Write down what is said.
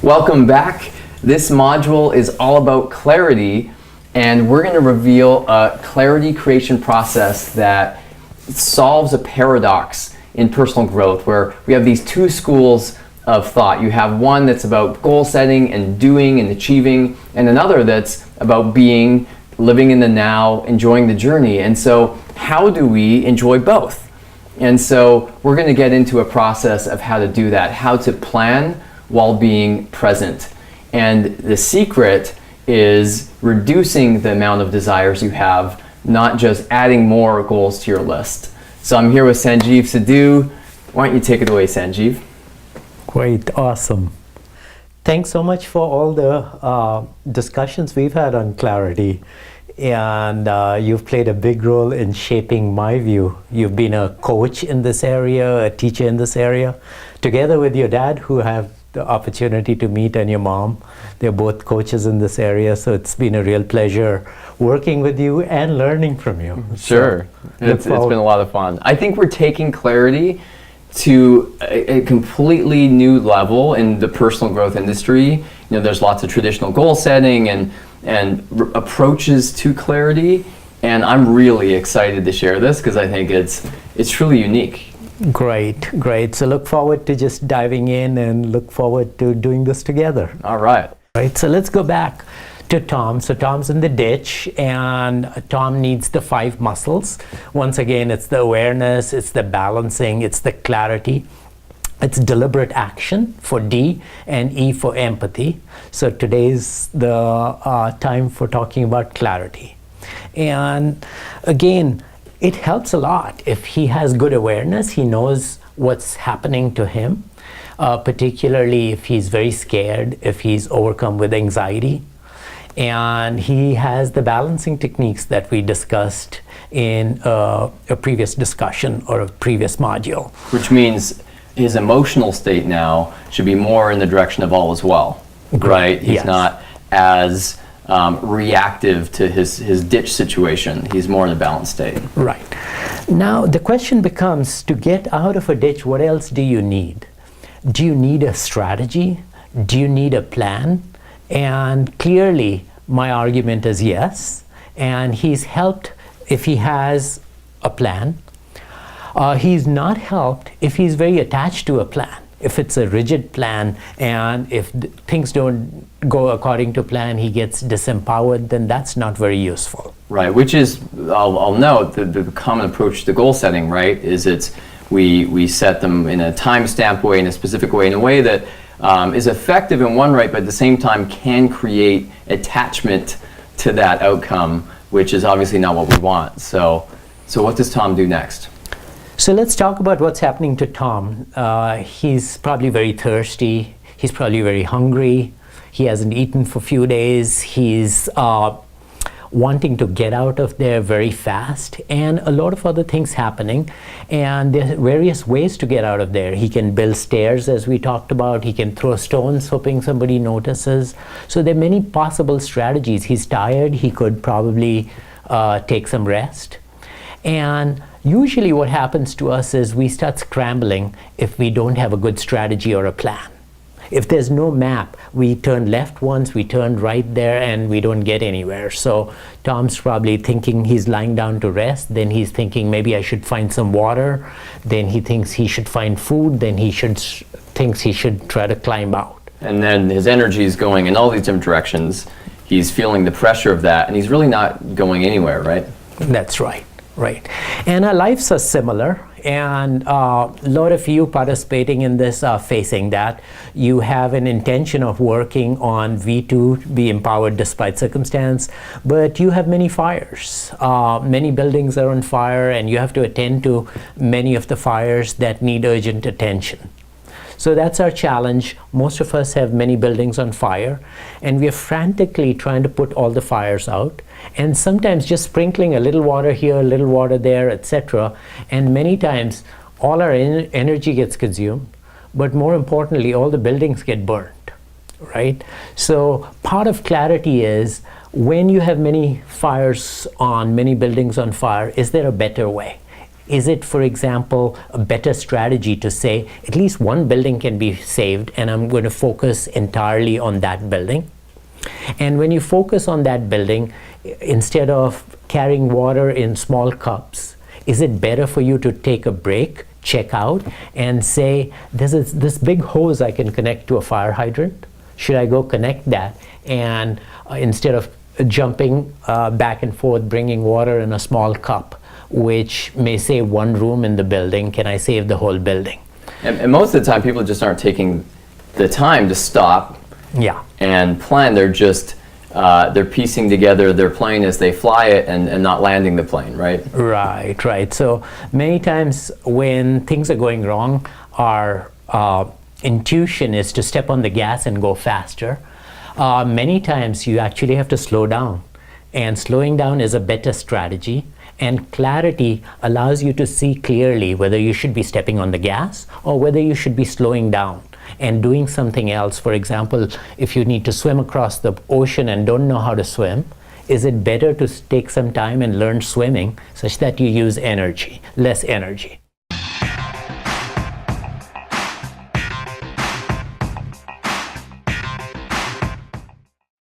Welcome back. This module is all about clarity, and we're going to reveal a clarity creation process that solves a paradox in personal growth where we have these two schools of thought. You have one that's about goal setting and doing and achieving, and another that's about being, living in the now, enjoying the journey. And so how do we enjoy both? And so we're going to get into a process of how to do that, how to plan while being present. And the secret is reducing the amount of desires you have, not just adding more goals to your list. So I'm here with Sanjeev Sidhu. Why don't you take it away, Sanjeev? Great, awesome. Thanks so much for all the discussions we've had on clarity. And you've played a big role in shaping my view. You've been a coach in this area, a teacher in this area, together with your dad, who have the opportunity to meet, and your mom. They're both coaches in this area, so it's been a real pleasure working with you and learning from you. Sure, So, it's been a lot of fun. I think we're taking clarity to a completely new level in the personal growth industry. You know, there's lots of traditional goal setting and approaches to clarity, and I'm really excited to share this because I think it's truly unique. Great. So look forward to just diving in and look forward to doing this together. All right. Right, so let's go back to Tom. So Tom's in the ditch, and Tom needs the 5 muscles. Once again, it's the awareness, it's the balancing, it's the clarity. It's deliberate action for D, and E for empathy. So today's the time for talking about clarity. And again, it helps a lot if he has good awareness. He knows what's happening to him, particularly if he's very scared, if he's overcome with anxiety. And he has the balancing techniques that we discussed in a previous discussion or a previous module. Which means his emotional state now should be more in the direction of all is well, right? He's Yes. not as reactive to his ditch situation. He's more in a balanced state. Right. Now the question becomes, to get out of a ditch, what else do you need? Do you need a strategy? Do you need a plan? And clearly my argument is yes. And he's helped if he has a plan. He's not helped if he's very attached to a plan. If it's a rigid plan, and if things don't go according to plan, he gets disempowered, then that's not very useful. Right, which is, I'll note, the common approach to goal setting, right, is we set them in a time-stamped way, in a specific way, in a way that is effective in one right, but at the same time can create attachment to that outcome, which is obviously not what we want. So what does Tom do next? So let's talk about what's happening to Tom. He's probably very thirsty. He's probably very hungry. He hasn't eaten for a few days. He's wanting to get out of there very fast, and a lot of other things happening. And there are various ways to get out of there. He can build stairs, as we talked about. He can throw stones, hoping somebody notices. So there are many possible strategies. He's tired. He could probably take some rest. And usually what happens to us is we start scrambling if we don't have a good strategy or a plan. If there's no map, we turn left once, we turn right there, and we don't get anywhere. So Tom's probably thinking he's lying down to rest, then he's thinking maybe I should find some water, then he thinks he should find food, then he thinks he should try to climb out. And then his energy is going in all these different directions. He's feeling the pressure of that, and he's really not going anywhere, right? That's right. Right. And our lives are similar, and a lot of you participating in this are facing that. You have an intention of working on V2, be empowered despite circumstance, but you have many fires. Many buildings are on fire, and you have to attend to many of the fires that need urgent attention. So that's our challenge. Most of us have many buildings on fire, and we are frantically trying to put all the fires out, and sometimes just sprinkling a little water here, a little water there, etc. And many times all our energy gets consumed, but more importantly, all the buildings get burnt, right? So part of clarity is, when you have many fires on, many buildings on fire, is there a better way? Is it, for example, a better strategy to say at least one building can be saved and I'm going to focus entirely on that building? And when you focus on that building, instead of carrying water in small cups, is it better for you to take a break, check out, and say, there's this big hose I can connect to a fire hydrant? Should I go connect that? And instead of jumping back and forth, bringing water in a small cup, which may save one room in the building, can I save the whole building? And most of the time, people just aren't taking the time to stop and plan. They're just they're piecing together their plane as they fly it and not landing the plane, right? Right. So many times when things are going wrong, our intuition is to step on the gas and go faster. Many times you actually have to slow down, and slowing down is a better strategy. And clarity allows you to see clearly whether you should be stepping on the gas or whether you should be slowing down and doing something else. For example, if you need to swim across the ocean and don't know how to swim, is it better to take some time and learn swimming such that you use less energy?